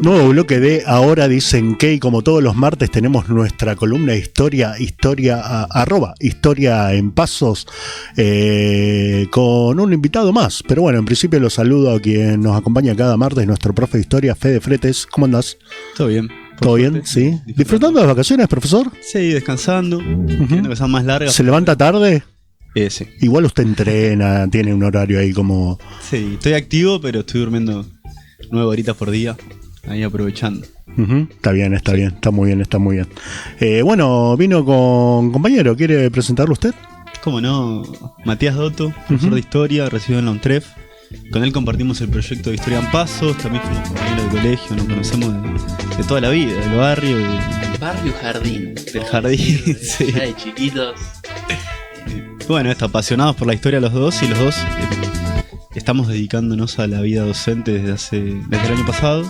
Nuevo bloque de Ahora Dicen Que, y como todos los martes tenemos nuestra columna de historia en pasos, con un invitado más. Pero bueno, en principio los saludo a quien nos acompaña cada martes, nuestro profe de historia, Fede Fretes. ¿Cómo andás? Todo bien. ¿Todo bien? ¿Sí? ¿Disfrutando de las vacaciones, profesor? Sí, descansando. Entiendo que son más largas. ¿Se levanta tarde? Sí. Igual usted entrena, tiene un horario ahí como... Sí, estoy activo, pero estoy durmiendo 9 horitas por día, ahí aprovechando. Está bien, está muy bien. Bueno, vino con compañero, ¿quiere presentarlo usted? Cómo no, Matías Dotto, profesor de historia, recibido en la UNTREF. Con él compartimos el proyecto de Historia en Pasos, también fuimos compañeros de colegio, nos conocemos de toda la vida, del barrio. Barrio Jardín. Del jardín, sí. Ya de chiquitos. Bueno, apasionados por la historia los dos, y los dos estamos dedicándonos a la vida docente desde el año pasado,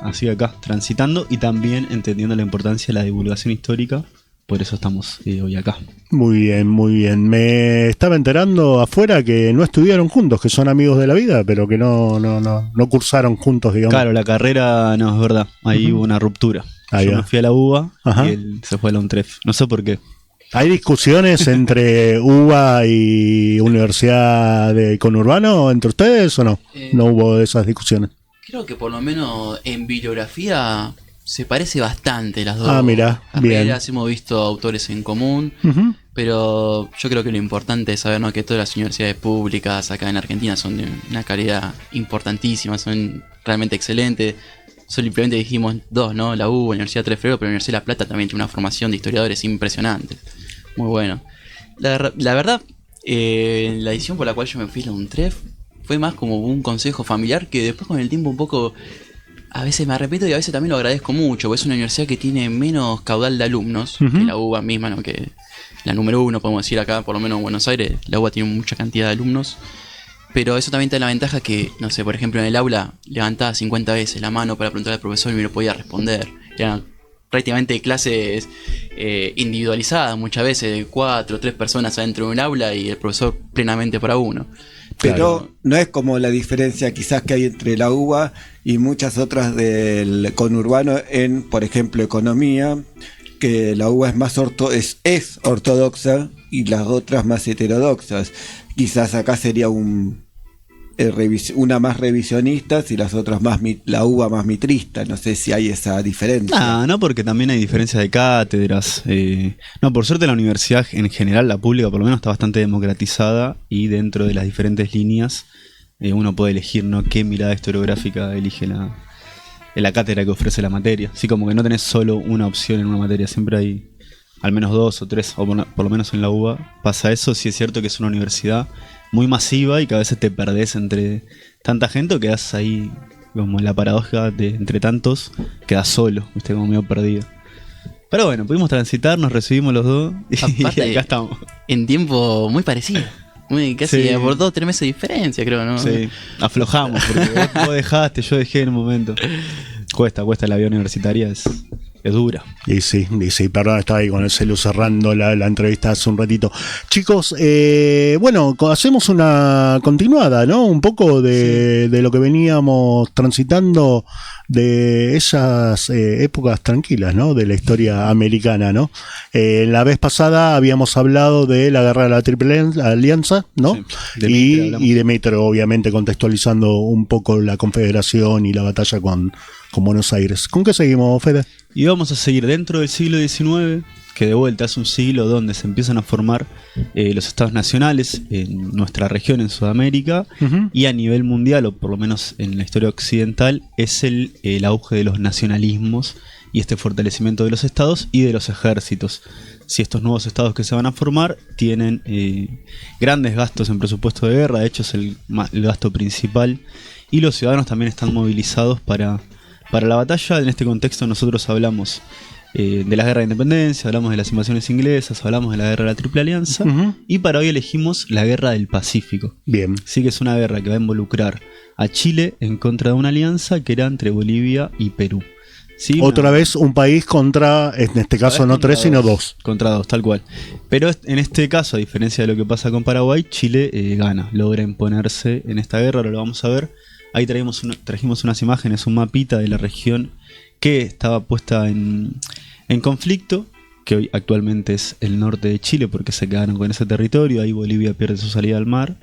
así que acá, transitando y también entendiendo la importancia de la divulgación histórica. Por eso estamos hoy acá. Muy bien. Me estaba enterando afuera que no estudiaron juntos, que son amigos de la vida, pero que no cursaron juntos, digamos. Claro, la carrera no es verdad. Ahí hubo una ruptura. Yo me fui a la UBA y él se fue a la UNTREF. No sé por qué. ¿Hay discusiones entre UBA y Universidad de Conurbano entre ustedes o no? No hubo esas discusiones. Creo que por lo menos en bibliografía se parece bastante las dos. Mira, bien. Hemos visto autores en común, pero yo creo que lo importante es saber, ¿no?, que todas las universidades públicas acá en Argentina son de una calidad importantísima, son realmente excelentes. Simplemente dijimos dos, ¿no? La UBA, Universidad 3 de Febrero, pero la Universidad de La Plata también tiene una formación de historiadores impresionante. Muy bueno. La verdad, la edición por la cual yo me fui a la UNTREF fue más como un consejo familiar que después con el tiempo un poco... A veces me arrepiento y a veces también lo agradezco mucho, porque es una universidad que tiene menos caudal de alumnos que la UBA misma, ¿no?, que la número uno, podemos decir acá, por lo menos en Buenos Aires. La UBA tiene mucha cantidad de alumnos, pero eso también te da la ventaja que, no sé, por ejemplo, en el aula levantaba 50 veces la mano para preguntar al profesor y me lo podía responder. Eran prácticamente clases individualizadas, muchas veces de 4 o 3 personas adentro de un aula y el profesor plenamente para uno. Pero Claro. no es como la diferencia quizás que hay entre la UBA y muchas otras del conurbano en, por ejemplo, economía, que la UBA es más es ortodoxa y las otras más heterodoxas. Quizás acá sería una más revisionista y las otras más la UBA más mitrista. No sé si hay esa diferencia. No, porque también hay diferencias de cátedras. No, por suerte la universidad en general, la pública por lo menos, está bastante democratizada, y dentro de las diferentes líneas uno puede elegir, ¿no?, qué mirada historiográfica elige la cátedra que ofrece la materia. Así como que no tenés solo una opción en una materia, siempre hay al menos 2 o 3, o por lo menos en la UBA pasa eso. Sí es cierto que es una universidad muy masiva y que a veces te perdés entre tanta gente, o quedás ahí como en la paradoja de entre tantos, quedás solo, ¿viste?, como medio perdido. Pero bueno, pudimos transitar, nos recibimos los dos y Aparte, acá estamos. En tiempo muy parecido. Casi Sí. por 2 o 3 meses de diferencia, creo, ¿no? Sí, aflojamos, porque vos dejaste, yo dejé en un momento. Cuesta la vida universitaria, es dura. Y sí, perdón, estaba ahí con el celu cerrando la entrevista hace un ratito. Chicos, bueno, hacemos una continuada, ¿no? Un poco de lo que veníamos transitando de esas épocas tranquilas, ¿no?, de la historia americana, ¿no? La vez pasada habíamos hablado de la guerra de la Triple Alianza, ¿no? Sí, de Mitre hablamos. Y de Mitre, obviamente, contextualizando un poco la Confederación y la batalla con Buenos Aires. ¿Con qué seguimos, Fede? Y vamos a seguir dentro del siglo XIX, que de vuelta es un siglo donde se empiezan a formar los estados nacionales en nuestra región, en Sudamérica, y a nivel mundial, o por lo menos en la historia occidental, es el auge de los nacionalismos y este fortalecimiento de los estados y de los ejércitos. Si estos nuevos estados que se van a formar tienen grandes gastos en presupuesto de guerra, de hecho es el gasto principal, y los ciudadanos también están movilizados para la batalla. En este contexto nosotros hablamos de la guerra de independencia, hablamos de las invasiones inglesas, hablamos de la guerra de la Triple Alianza, y para hoy elegimos la guerra del Pacífico. Bien. Sí, que es una guerra que va a involucrar a Chile en contra de una alianza que era entre Bolivia y Perú. Sí, Otra vez un país contra, en este caso no 3 sino 2. Contra 2, tal cual. Pero en este caso, a diferencia de lo que pasa con Paraguay, Chile gana, logra imponerse en esta guerra, ahora lo vamos a ver. Ahí trajimos unas imágenes, un mapita de la región que estaba puesta en conflicto, que hoy actualmente es el norte de Chile porque se quedaron con ese territorio. Ahí Bolivia pierde su salida al mar.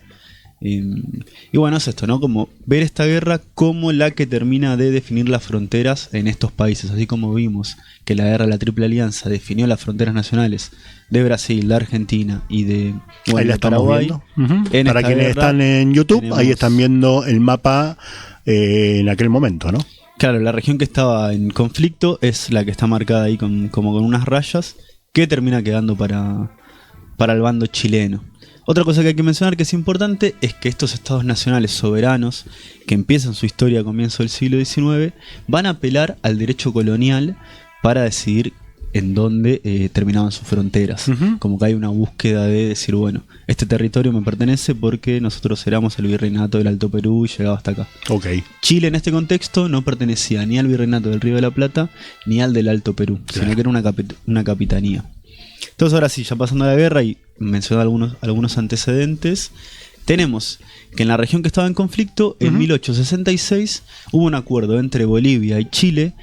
Y bueno, es esto, ¿no? Como ver esta guerra como la que termina de definir las fronteras en estos países. Así como vimos que la guerra de la Triple Alianza definió las fronteras nacionales de Brasil, de Argentina y de, bueno, ahí la de Paraguay. Para quienes están en YouTube, ahí están viendo el mapa en aquel momento, ¿no? Claro, la región que estaba en conflicto es la que está marcada ahí como con unas rayas, que termina quedando para el bando chileno. Otra cosa que hay que mencionar que es importante es que estos estados nacionales soberanos, que empiezan su historia a comienzos del siglo XIX, van a apelar al derecho colonial para decidir en dónde terminaban sus fronteras. Como que hay una búsqueda de decir, bueno, este territorio me pertenece porque nosotros éramos el virreinato del Alto Perú y llegaba hasta acá. Okay. Chile en este contexto no pertenecía ni al virreinato del Río de la Plata ni al del Alto Perú, sino que era una capitanía. Entonces ahora sí, ya pasando a la guerra y mencionando algunos antecedentes, tenemos que en la región que estaba en conflicto, en 1866, hubo un acuerdo entre Bolivia y Chile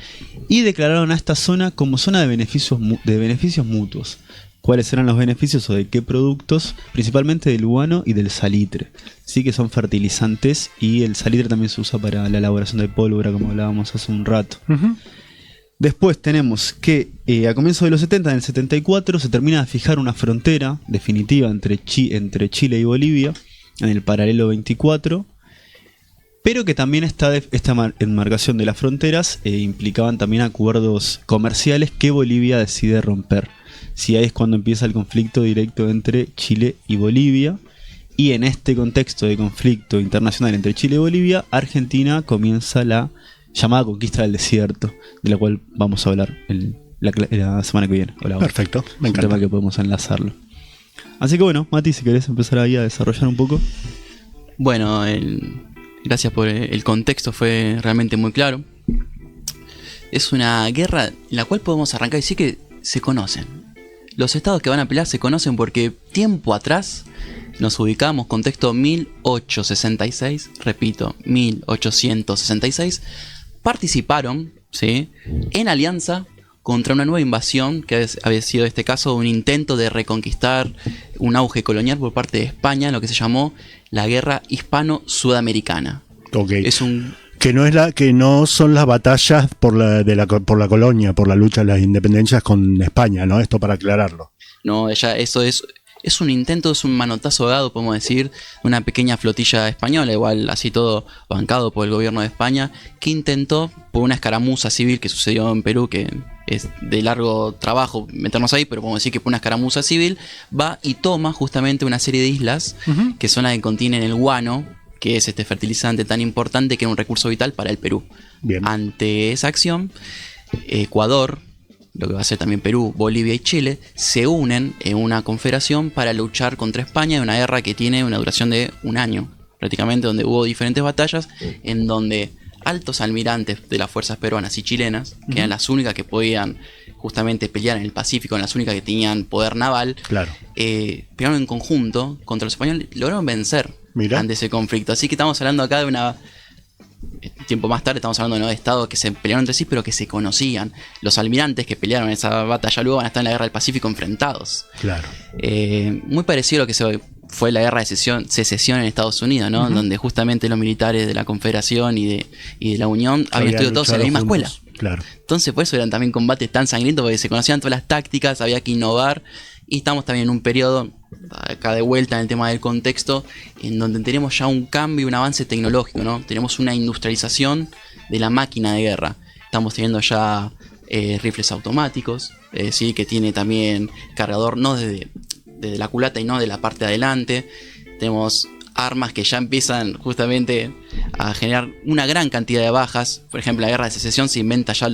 y declararon a esta zona como zona de beneficios mutuos. ¿Cuáles eran los beneficios o de qué productos? Principalmente del guano y del salitre. Sí, que son fertilizantes, y el salitre también se usa para la elaboración de pólvora, como hablábamos hace un rato. Después tenemos que a comienzos de los 70, en el 74, se termina de fijar una frontera definitiva entre Chile y Bolivia, en el paralelo 24, pero que también esta enmarcación de las fronteras implicaban también acuerdos comerciales que Bolivia decide romper. Sí, ahí es cuando empieza el conflicto directo entre Chile y Bolivia, y en este contexto de conflicto internacional entre Chile y Bolivia, Argentina comienza la llamada conquista del desierto, de la cual vamos a hablar la semana que viene. Perfecto, me encanta. Un tema que podemos enlazarlo. Así que bueno, Mati, si querés empezar ahí a desarrollar un poco. Bueno, gracias por el contexto, fue realmente muy claro. Es una guerra en la cual podemos arrancar y decir que se conocen. Los estados que van a pelear se conocen porque tiempo atrás nos ubicamos, contexto 1866, repito, 1866, participaron, ¿sí?, en alianza contra una nueva invasión que había sido en este caso un intento de reconquistar un auge colonial por parte de España, lo que se llamó la Guerra Hispano-Sudamericana. Okay. Es un... Que no son las batallas por la colonia, por la lucha de las independencias con España, ¿no? Esto para aclararlo. No, ya eso es un intento, es un manotazo dado, podemos decir, de una pequeña flotilla española, igual así todo bancado por el gobierno de España, que intentó, por una escaramuza civil que sucedió en Perú, que es de largo trabajo meternos ahí, pero podemos decir que por una escaramuza civil, va y toma justamente una serie de islas, que son las que contienen el guano, que es este fertilizante tan importante que es un recurso vital para el Perú. Bien. Ante esa acción, Ecuador, lo que va a ser también Perú, Bolivia y Chile, se unen en una confederación para luchar contra España en una guerra que tiene una duración de un año, prácticamente, donde hubo diferentes batallas, en donde altos almirantes de las fuerzas peruanas y chilenas, que eran las únicas que podían justamente pelear en el Pacífico, en las únicas que tenían poder naval, claro, pelearon en conjunto contra los españoles, lograron vencer ante ese conflicto. Así que estamos hablando acá de una... Tiempo más tarde estamos hablando, ¿no?, de estados que se pelearon entre sí, pero que se conocían. Los almirantes que pelearon en esa batalla luego van a estar en la Guerra del Pacífico enfrentados. Claro. Muy parecido a lo que fue la Guerra de Secesión en Estados Unidos, ¿no? Donde justamente los militares de la Confederación y de la Unión habían estudiado todos en la misma escuela. Claro. Entonces por eso eran también combates tan sangrientos, porque se conocían todas las tácticas, había que innovar. Y estamos también en un periodo, acá de vuelta en el tema del contexto, en donde tenemos ya un cambio y un avance tecnológico, ¿no? Tenemos una industrialización de la máquina de guerra. Estamos teniendo ya rifles automáticos, ¿sí?, que tiene también cargador no desde la culata y no de la parte de adelante. Tenemos armas que ya empiezan justamente a generar una gran cantidad de bajas. Por ejemplo, la Guerra de Secesión se inventa ya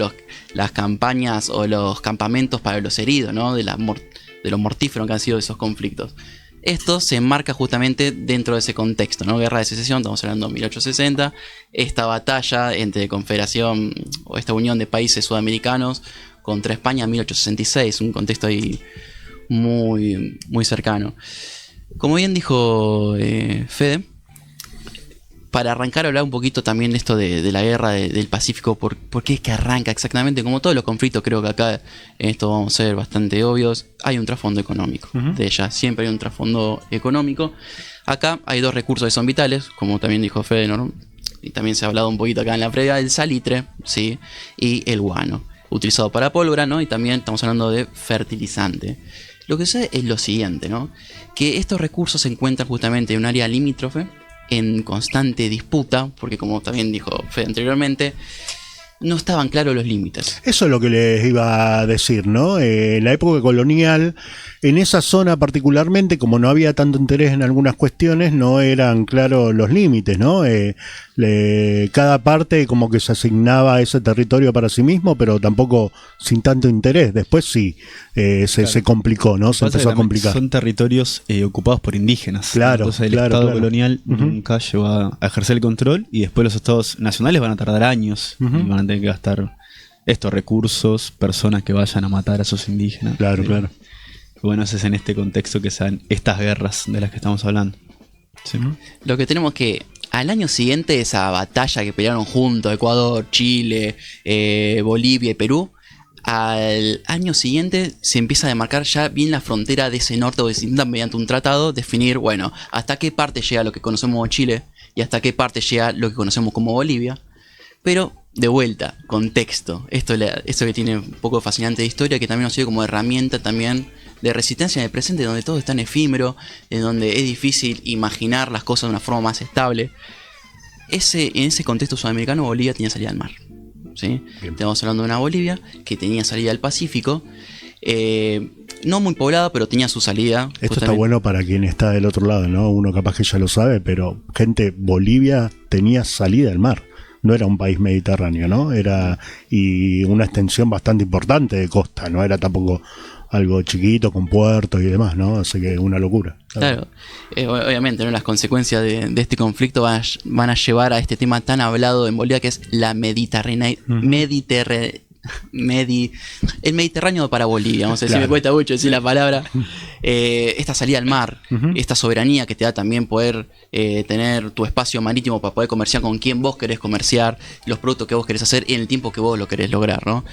las campañas o los campamentos para los heridos, ¿no?, de lo mortífero que han sido esos conflictos. Esto se enmarca justamente dentro de ese contexto, ¿no? Guerra de Secesión, estamos hablando de 1860, esta batalla entre Confederación o esta unión de países sudamericanos contra España en 1866, un contexto ahí muy, muy cercano. Como bien dijo Fede, para arrancar a hablar un poquito también de esto de la guerra del Pacífico, por qué es que arranca exactamente, como todos los conflictos, creo que acá en esto vamos a ser bastante obvios, hay un trasfondo económico. De ella siempre hay un trasfondo económico. Acá hay dos recursos que son vitales, como también dijo Fede, ¿no? Y también se ha hablado un poquito acá en la previa, el salitre, ¿sí? Y el guano, utilizado para pólvora, ¿no? Y también estamos hablando de fertilizante. Lo que sucede es lo siguiente, ¿no? Que estos recursos se encuentran justamente en un área limítrofe, en constante disputa, porque como también dijo Fede anteriormente, no estaban claros los límites. Eso es lo que les iba a decir, ¿no? En la época colonial, en esa zona particularmente, como no había tanto interés en algunas cuestiones, no eran claros los límites, ¿no? Cada parte como que se asignaba ese territorio para sí mismo, pero tampoco sin tanto interés. Después sí, se complicó, ¿no? Se empezó a complicar. Son territorios ocupados por indígenas. Claro, entonces el Estado colonial nunca llegó a ejercer el control, y después los estados nacionales van a tardar años y van a tener que gastar estos recursos, personas que vayan a matar a esos indígenas. Claro, claro. Bueno, ese es en este contexto que se dan estas guerras de las que estamos hablando. ¿Sí? Lo que tenemos que, al año siguiente de esa batalla que pelearon juntos Ecuador, Chile, Bolivia y Perú, al año siguiente se empieza a demarcar ya bien la frontera de ese norte, o se intenta mediante un tratado definir, bueno, hasta qué parte llega lo que conocemos como Chile y hasta qué parte llega lo que conocemos como Bolivia. Pero, de vuelta, contexto. Esto que tiene un poco fascinante de historia, que también nos sirve como herramienta también de resistencia en el presente, donde todo es tan efímero, en donde es difícil imaginar las cosas de una forma más estable. En ese contexto sudamericano, Bolivia tenía salida al mar, ¿sí? Estamos hablando de una Bolivia que tenía salida al Pacífico, no muy poblada, pero tenía su salida. Esto está bueno para quien está del otro lado, ¿no? Uno capaz que ya lo sabe, pero Bolivia tenía salida al mar. No era un país mediterráneo, ¿no? Y una extensión bastante importante de costa, no era tampoco algo chiquito con puertos y demás, ¿no? Así que una locura. Claro, obviamente, ¿no? Las consecuencias de este conflicto van a llevar a este tema tan hablado en Bolivia, que es la el Mediterráneo para Bolivia, vamos a decir, claro. Me cuesta mucho decir la palabra. Esta salida al mar, esta soberanía que te da también poder tener tu espacio marítimo para poder comerciar con quien vos querés comerciar, los productos que vos querés hacer en el tiempo que vos lo querés lograr, ¿no?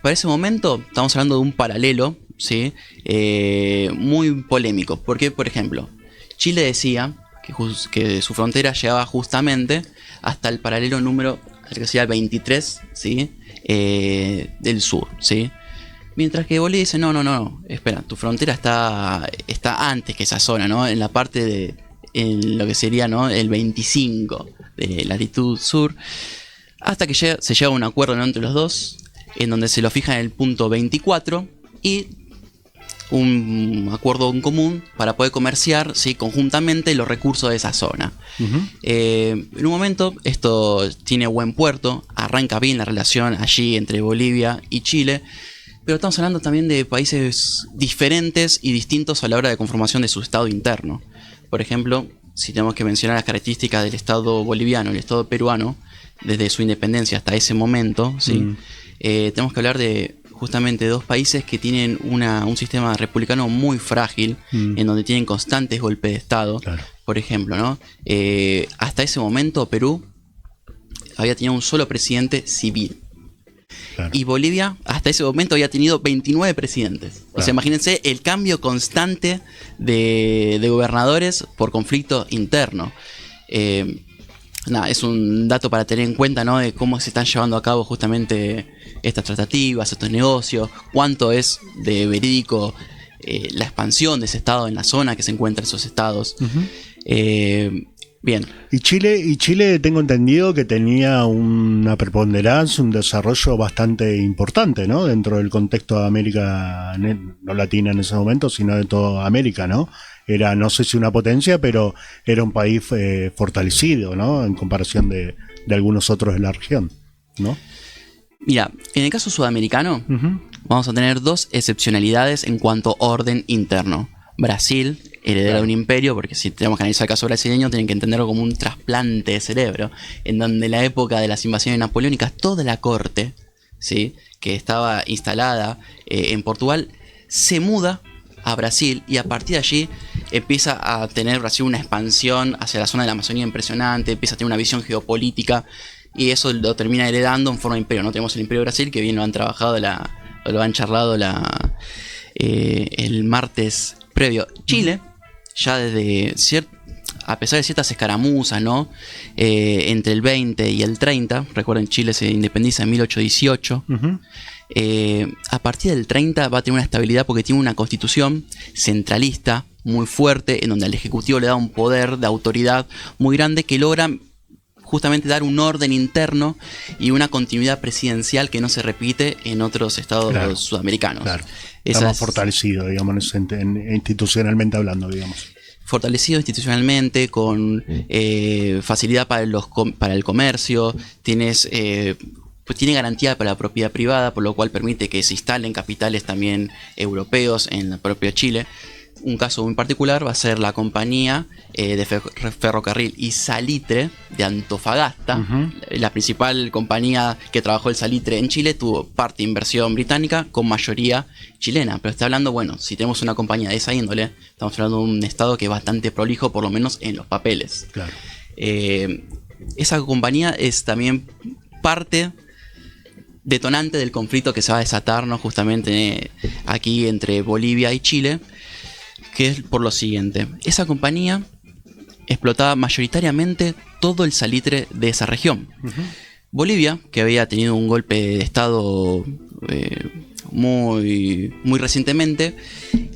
Para ese momento estamos hablando de un paralelo, ¿sí? Muy polémico, porque, por ejemplo, Chile decía que su frontera llegaba justamente hasta el paralelo número, que sería el 23, ¿sí? Del sur, ¿sí? Mientras que Bolivia dice, no, espera, tu frontera está antes que esa zona, ¿no? En la parte en lo que sería, ¿no? El 25 de latitud sur, hasta que se llega a un acuerdo, ¿no? Entre los dos, en donde se lo fija en el punto 24 y un acuerdo en común para poder comerciar, ¿sí? Conjuntamente los recursos de esa zona. En un momento esto tiene buen puerto, arranca bien la relación allí entre Bolivia y Chile, pero estamos hablando también de países diferentes y distintos a la hora de conformación de su estado interno. Por ejemplo, si tenemos que mencionar las características del estado boliviano y el estado peruano desde su independencia hasta ese momento, ¿sí? Tenemos que hablar de justamente dos países que tienen un sistema republicano muy frágil, en donde tienen constantes golpes de estado. Claro. Por ejemplo, ¿no? Hasta ese momento Perú había tenido un solo presidente civil. Claro. Y Bolivia hasta ese momento había tenido 29 presidentes. Claro. O sea, imagínense el cambio constante de gobernadores por conflicto interno. Es un dato para tener en cuenta, ¿no? De cómo se están llevando a cabo justamente estas tratativas, estos negocios, cuánto es de verídico la expansión de ese estado en la zona que se encuentran esos estados. Bien. Y Chile tengo entendido que tenía una preponderancia, un desarrollo bastante importante, ¿no? Dentro del contexto de América, no latina en ese momento, sino de toda América, ¿no? Era, no sé si una potencia, pero era un país fortalecido, ¿no? En comparación de algunos otros de la región, ¿no? Mira, en el caso sudamericano, vamos a tener dos excepcionalidades en cuanto a orden interno. Brasil, heredera de un imperio, porque si tenemos que analizar el caso brasileño, tienen que entenderlo como un trasplante de cerebro, en donde en la época de las invasiones napoleónicas, toda la corte, ¿sí? Que estaba instalada en Portugal, se muda a Brasil, y a partir de allí empieza a tener Brasil una expansión hacia la zona de la Amazonía impresionante, empieza a tener una visión geopolítica, y eso lo termina heredando en forma de imperio, ¿no? Tenemos el Imperio de Brasil, que bien lo han trabajado, lo han charlado el martes previo. Chile, ya desde a pesar de ciertas escaramuzas, ¿no? Entre el 20 y el 30, recuerden, Chile se independiza en 1818. A partir del 30 va a tener una estabilidad porque tiene una constitución centralista muy fuerte, en donde al Ejecutivo le da un poder de autoridad muy grande que logra justamente dar un orden interno y una continuidad presidencial que no se repite en otros estados sudamericanos. Claro. Está más fortalecido, digamos, institucionalmente hablando, digamos. Fortalecido institucionalmente, con facilidad para el comercio, pues tiene garantía para la propiedad privada, por lo cual permite que se instalen capitales también europeos en la propia Chile. Un caso muy particular va a ser la compañía de ferrocarril y salitre de Antofagasta. La principal compañía que trabajó el salitre en Chile tuvo parte de inversión británica con mayoría chilena. Pero está hablando, bueno, si tenemos una compañía de esa índole, estamos hablando de un estado que es bastante prolijo, por lo menos en los papeles. Claro. Esa compañía es también parte detonante del conflicto que se va a desatar, ¿no? Justamente aquí entre Bolivia y Chile, que es por lo siguiente: esa compañía explotaba mayoritariamente todo el salitre de esa región. Bolivia, que había tenido un golpe de estado muy recientemente,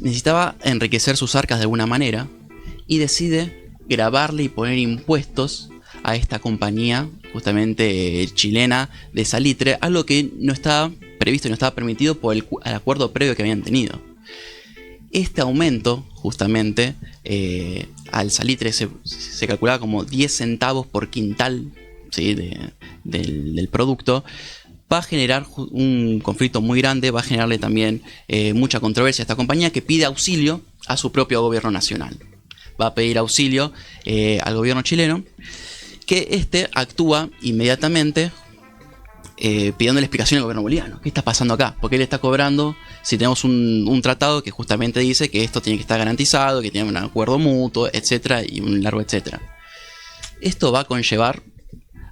necesitaba enriquecer sus arcas de alguna manera y decide grabarle y poner impuestos a esta compañía justamente chilena de salitre, algo que no estaba previsto y no estaba permitido por el acuerdo previo que habían tenido. Este aumento, justamente, al salitre se calculaba como 10 centavos por quintal, ¿sí? del producto. Va a generar un conflicto muy grande, va a generarle también mucha controversia a esta compañía, que pide auxilio a su propio gobierno nacional. Va a pedir auxilio al gobierno chileno, que actúa inmediatamente pidiéndole explicación al gobierno boliviano. ¿Qué está pasando acá? ¿Por qué le está cobrando si tenemos un tratado que justamente dice que esto tiene que estar garantizado, que tiene un acuerdo mutuo, etcétera, y un largo etcétera? Esto va a conllevar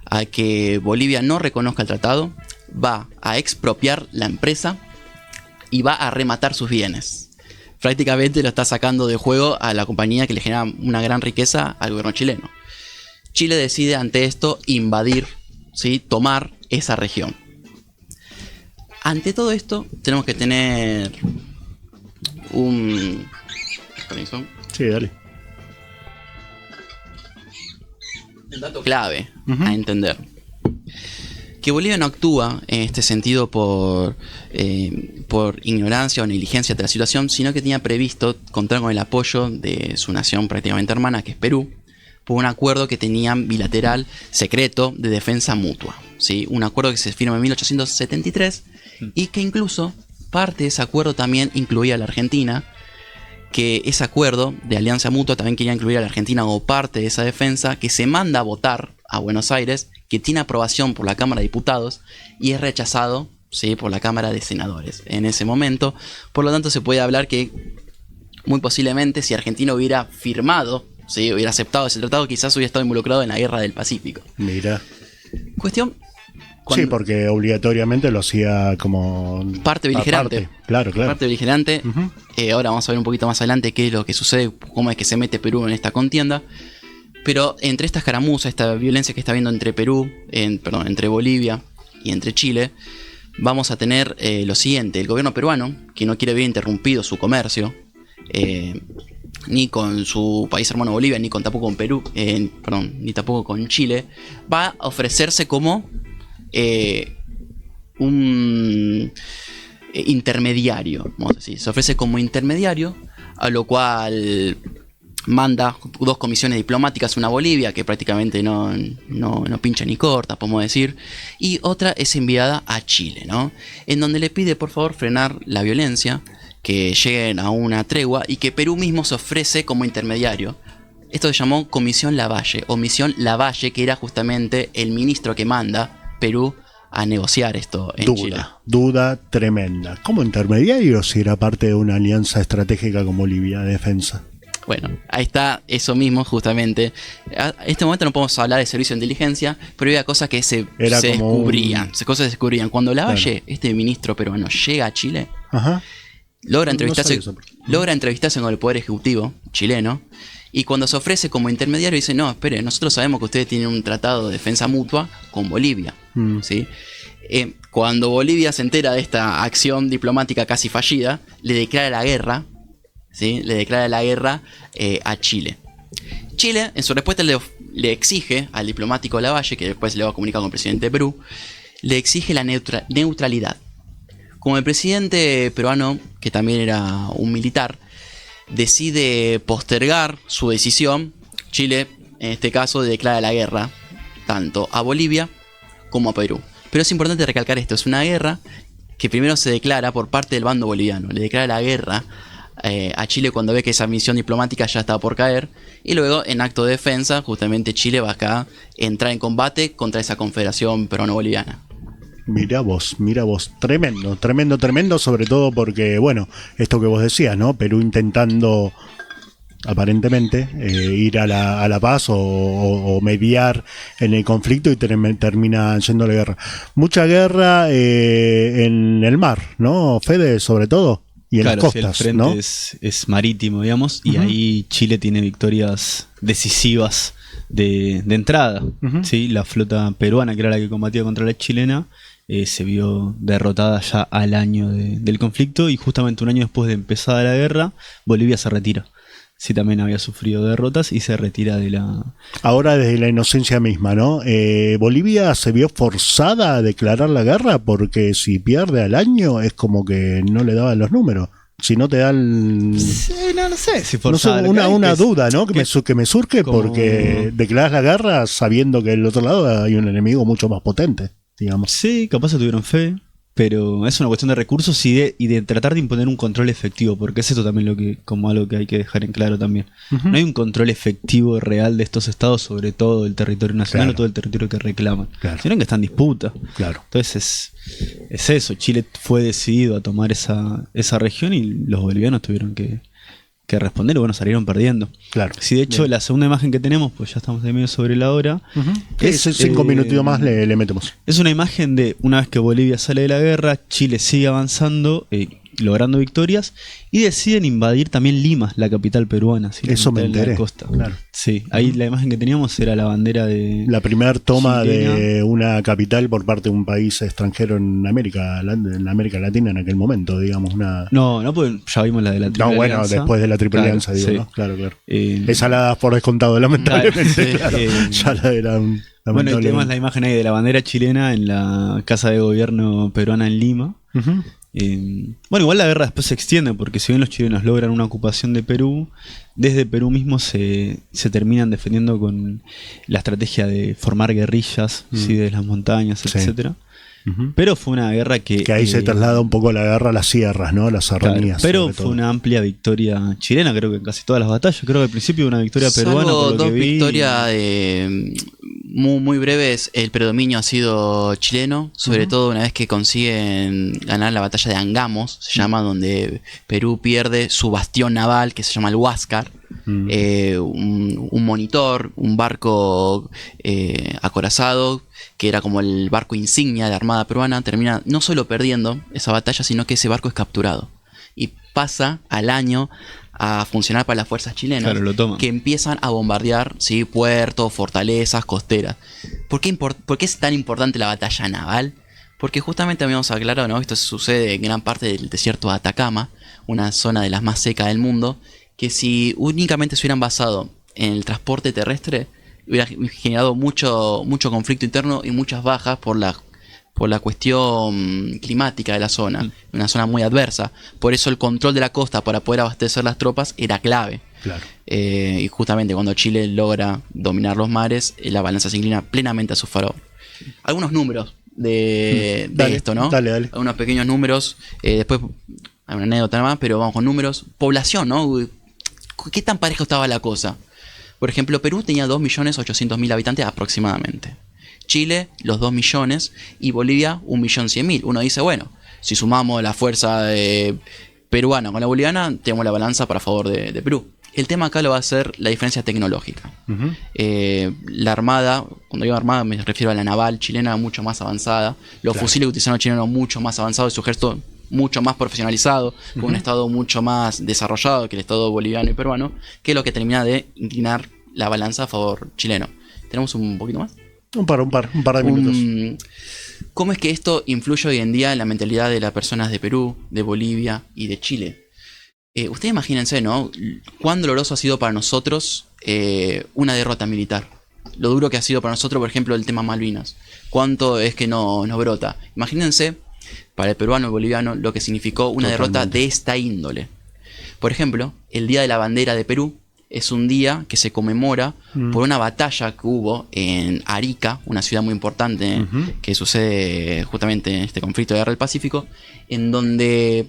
a que Bolivia no reconozca el tratado, va a expropiar la empresa y va a rematar sus bienes. Prácticamente lo está sacando de juego a la compañía que le genera una gran riqueza al gobierno chileno. Chile decide ante esto invadir, ¿sí? Tomar esa región. Ante todo esto tenemos que tener un... ¿Permiso? Sí, dale. Un dato clave a entender. Que Bolivia no actúa en este sentido por ignorancia o negligencia de la situación, sino que tenía previsto contar con el apoyo de su nación prácticamente hermana, que es Perú, por un acuerdo que tenían bilateral secreto de defensa mutua, ¿sí? Un acuerdo que se firma en 1873 y que incluso parte de ese acuerdo también incluía a la Argentina, que ese acuerdo de alianza mutua también quería incluir a la Argentina como parte de esa defensa, que se manda a votar a Buenos Aires, que tiene aprobación por la Cámara de Diputados y es rechazado, ¿sí? Por la Cámara de Senadores en ese momento. Por lo tanto, se puede hablar que muy posiblemente si Argentina hubiera firmado, ¿sí? Hubiera aceptado ese tratado, quizás hubiera estado involucrado en la Guerra del Pacífico. Mira. Cuestión... Sí, porque obligatoriamente lo hacía como... parte beligerante. Claro. Parte beligerante. Ahora vamos a ver un poquito más adelante qué es lo que sucede, cómo es que se mete Perú en esta contienda. Pero entre esta escaramuza, esta violencia que está habiendo entre entre Bolivia y entre Chile, vamos a tener lo siguiente: el gobierno peruano, que no quiere ver interrumpido su comercio, ni con su país hermano Bolivia, ni tampoco con Perú, ni tampoco con Chile, va a ofrecerse como un intermediario, vamos a decir. Se ofrece como intermediario, a lo cual manda 2 comisiones diplomáticas, una a Bolivia, que prácticamente no pincha ni corta, podemos decir, y otra es enviada a Chile, ¿no? En donde le pide por favor frenar la violencia, que lleguen a una tregua y que Perú mismo se ofrece como intermediario. Esto se llamó Comisión Lavalle, o Misión Lavalle, que era justamente el ministro que manda Perú a negociar esto en Chile. Duda tremenda. ¿Como intermediario si era parte de una alianza estratégica con Bolivia de defensa? Bueno, ahí está eso mismo justamente. En este momento no podemos hablar de servicio de inteligencia, pero había cosas que se descubrían. Cosas se descubrían. Cuando Lavalle, este ministro peruano, llega a Chile, logra entrevistarse con el Poder Ejecutivo chileno, y cuando se ofrece como intermediario dice, no, espere, nosotros sabemos que ustedes tienen un tratado de defensa mutua con Bolivia. ¿Sí? Cuando Bolivia se entera de esta acción diplomática casi fallida, le declara la guerra. ¿Sí? Le declara la guerra a Chile. Chile, en su respuesta, le exige al diplomático Lavalle, que después le va a comunicar con el presidente de Perú, le exige la neutralidad. Como el presidente peruano, que también era un militar, decide postergar su decisión, Chile, en este caso, declara la guerra tanto a Bolivia como a Perú. Pero es importante recalcar esto, es una guerra que primero se declara por parte del bando boliviano, le declara la guerra a Chile cuando ve que esa misión diplomática ya estaba por caer, y luego en acto de defensa justamente Chile va acá a entrar en combate contra esa confederación peruano-boliviana. Mira vos, tremendo, sobre todo porque, bueno, esto que vos decías, ¿no? Perú intentando aparentemente ir a la paz o mediar en el conflicto y termina yendo a la guerra. Mucha guerra en el mar, ¿no, Fede? Sobre todo. Y en las costas, el frente, ¿no? es marítimo, digamos, y ahí Chile tiene victorias decisivas de entrada. ¿Sí? La flota peruana, que era la que combatía contra la chilena, se vio derrotada ya al año del conflicto, y justamente un año después de empezada la guerra, Bolivia se retira. Sí, también había sufrido derrotas y se retira de la... Ahora desde la inocencia misma, ¿no? Bolivia se vio forzada a declarar la guerra porque si pierde al año es como que no le daban los números. Si no te dan... Sí, no sé si forzada. No sé, una duda, ¿no? Que me surge como... porque declaras la guerra sabiendo que del otro lado hay un enemigo mucho más potente, digamos. Sí, capaz se tuvieron fe. Pero es una cuestión de recursos y de tratar de imponer un control efectivo, porque es esto también como algo que hay que dejar en claro también. No hay un control efectivo real de estos estados sobre todo el territorio nacional o todo el territorio que reclaman, sino que está en disputa. Entonces es eso, Chile fue decidido a tomar esa región y los bolivianos tuvieron que responder, y bueno, salieron perdiendo. Sí, de hecho, la segunda imagen que tenemos, pues ya estamos de medio sobre la hora. Es 5 minutitos más le metemos. Es una imagen de una vez que Bolivia sale de la guerra, Chile sigue avanzando, logrando victorias, y deciden invadir también Lima, la capital peruana. ¿Sí? Eso me enteré. La costa. Sí, ahí la imagen que teníamos era la bandera de... La primera toma chilena de una capital por parte de un país extranjero en América Latina en aquel momento, digamos. No, pues ya vimos la de la Triple Alianza. No, bueno, después de la Triple Alianza, digo, ¿no? Claro. Esa la das por descontado, lamentablemente. Ya la era un... Bueno, y tenemos la imagen ahí de la bandera chilena en la casa de gobierno peruana en Lima. Bueno, igual la guerra después se extiende, porque si bien los chilenos logran una ocupación de Perú, desde Perú mismo se terminan defendiendo con la estrategia de formar guerrillas, ¿sí? De las montañas, etcétera. Pero fue una guerra que ahí se traslada un poco la guerra a las sierras, ¿no? Las serranías. Pero fue una amplia victoria chilena, creo que en casi todas las batallas. Creo que al principio una victoria peruana. Por lo dos que vi. Victorias muy breves. El predominio ha sido chileno, sobre todo una vez que consiguen ganar la batalla de Angamos, se llama, donde Perú pierde su bastión naval, que se llama el Huáscar. Un monitor, un barco acorazado, que era como el barco insignia de la Armada Peruana, termina no solo perdiendo esa batalla, sino que ese barco es capturado y pasa al año a funcionar para las fuerzas chilenas, que empiezan a bombardear, ¿sí? Puertos, fortalezas, costeras. ¿Por qué es tan importante la batalla naval? Porque justamente habíamos aclarado, ¿no? Esto sucede en gran parte del desierto de Atacama, una zona de las más secas del mundo, que si únicamente se hubieran basado en el transporte terrestre, hubiera generado mucho conflicto interno y muchas bajas por la cuestión climática de la zona, una zona muy adversa. Por eso el control de la costa para poder abastecer las tropas era clave. Y justamente cuando Chile logra dominar los mares, la balanza se inclina plenamente a su favor. Algunos números de esto, ¿no? Dale. Algunos pequeños números, después hay una anécdota más, pero vamos con números. Población, ¿no? ¿Qué tan parejo estaba la cosa? Por ejemplo, Perú tenía 2.800.000 habitantes aproximadamente. Chile los 2 millones y Bolivia 1.100.000. Uno dice, bueno, si sumamos la fuerza peruana con la boliviana, tenemos la balanza para favor de Perú. El tema acá lo va a ser la diferencia tecnológica. La armada, cuando digo armada me refiero a la naval chilena, mucho más avanzada. Los fusiles que utilizaron los chilenos mucho más avanzados, su ejército mucho más profesionalizado, con un estado mucho más desarrollado que el estado boliviano y peruano, que es lo que termina de inclinar la balanza a favor chileno. ¿Tenemos un poquito más? Un par de minutos. ¿Cómo es que esto influye hoy en día en la mentalidad de las personas de Perú, de Bolivia y de Chile? Ustedes imagínense, ¿no? Cuán doloroso ha sido para nosotros una derrota militar. Lo duro que ha sido para nosotros, por ejemplo, el tema Malvinas. ¿Cuánto es que no brota? Imagínense, para el peruano y boliviano, lo que significó una derrota de esta índole. Por ejemplo, el Día de la Bandera de Perú es un día que se conmemora por una batalla que hubo en Arica, una ciudad muy importante que sucede justamente en este conflicto de guerra del Pacífico, en donde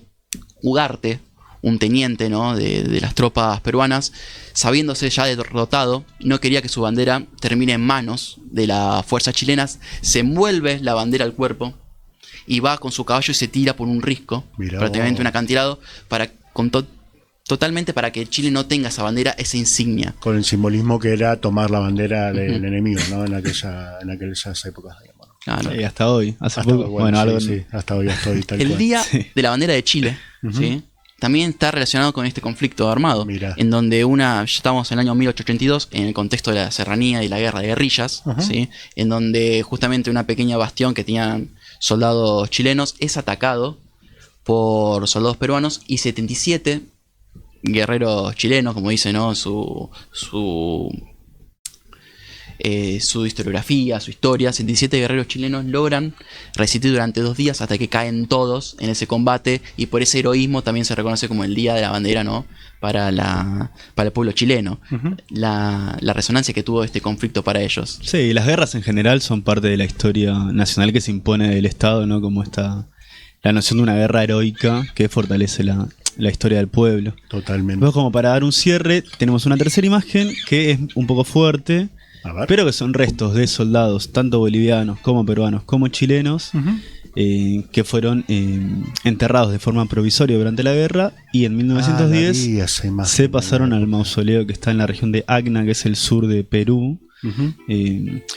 Ugarte, un teniente, ¿no?, de las tropas peruanas, sabiéndose ya derrotado, no quería que su bandera termine en manos de las fuerzas chilenas, se envuelve la bandera al cuerpo y va con su caballo y se tira por un risco, prácticamente un acantilado, totalmente para que Chile no tenga esa bandera, esa insignia. Con el simbolismo que era tomar la bandera del enemigo, ¿no? En aquellas épocas, digamos. Claro. Y hasta hoy. Hasta hoy, sí, hasta hoy estoy tal el cual. Día de la Bandera de Chile, ¿sí?, también está relacionado con este conflicto armado. Mirá. En donde ya estamos en el año 1882, en el contexto de la serranía y la guerra de guerrillas, ¿sí?, en donde justamente una pequeña bastión que tenían soldados chilenos es atacado por soldados peruanos y 77 guerreros chilenos, como dice, ¿no?, su historiografía, su historia. 77 guerreros chilenos logran resistir durante 2 días hasta que caen todos en ese combate, y por ese heroísmo también se reconoce como el Día de la Bandera, ¿no?, para el pueblo chileno. La resonancia que tuvo este conflicto para ellos. Sí, las guerras en general son parte de la historia nacional que se impone del Estado, ¿no?, como la noción de una guerra heroica que fortalece la historia del pueblo. Totalmente. Luego, como para dar un cierre, tenemos una tercera imagen que es un poco fuerte, pero que son restos de soldados, tanto bolivianos como peruanos como chilenos, que fueron enterrados de forma provisoria durante la guerra, y en 1910 se pasaron al mausoleo que está en la región de Acna, que es el sur de Perú.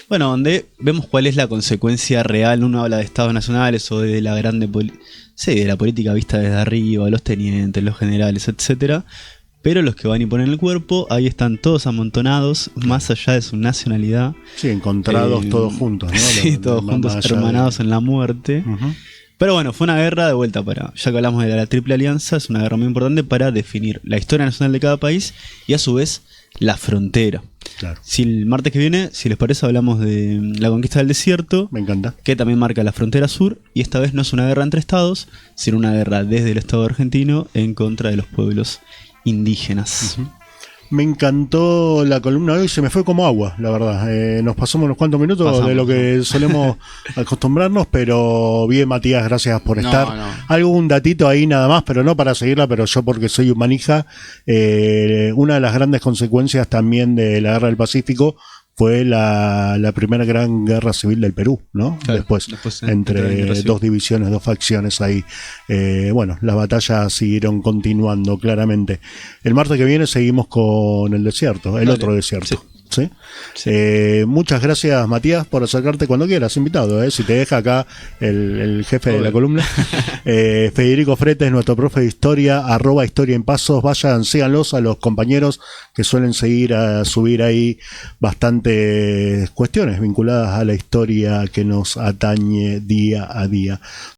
Donde vemos cuál es la consecuencia real. Uno habla de estados nacionales o de la de la política vista desde arriba, los tenientes, los generales, etcétera. Pero los que van y ponen el cuerpo, ahí están todos amontonados, más allá de su nacionalidad. Sí, encontrados todos juntos, ¿no? Sí, todos juntos, hermanados en la muerte. Pero bueno, fue una guerra de vuelta ya que hablamos de la Triple Alianza, es una guerra muy importante para definir la historia nacional de cada país y a su vez la frontera. Claro. Si el martes que viene, si les parece, hablamos de la conquista del desierto. Me encanta. Que también marca la frontera sur, y esta vez no es una guerra entre estados, sino una guerra desde el Estado argentino en contra de los pueblos indígenas. Me encantó la columna de hoy, se me fue como agua, la verdad. Nos pasamos unos cuantos minutos de lo que solemos acostumbrarnos, pero bien, Matías, gracias por estar. Algún datito ahí nada más, pero no para seguirla, pero yo porque soy humanija. Una de las grandes consecuencias también de la Guerra del Pacífico fue la primera gran guerra civil del Perú, ¿no? Claro, después entre dos divisiones, dos facciones ahí. Las batallas siguieron continuando, claramente. El martes que viene seguimos con el desierto, otro desierto. ¿Sí? Muchas gracias, Matías, por acercarte cuando quieras, invitado, si te deja acá el jefe de la columna. Federico Fretes, nuestro profe de historia, @historia en pasos. Vayan, síganlos a los compañeros que suelen subir ahí bastantes cuestiones vinculadas a la historia que nos atañe día a día.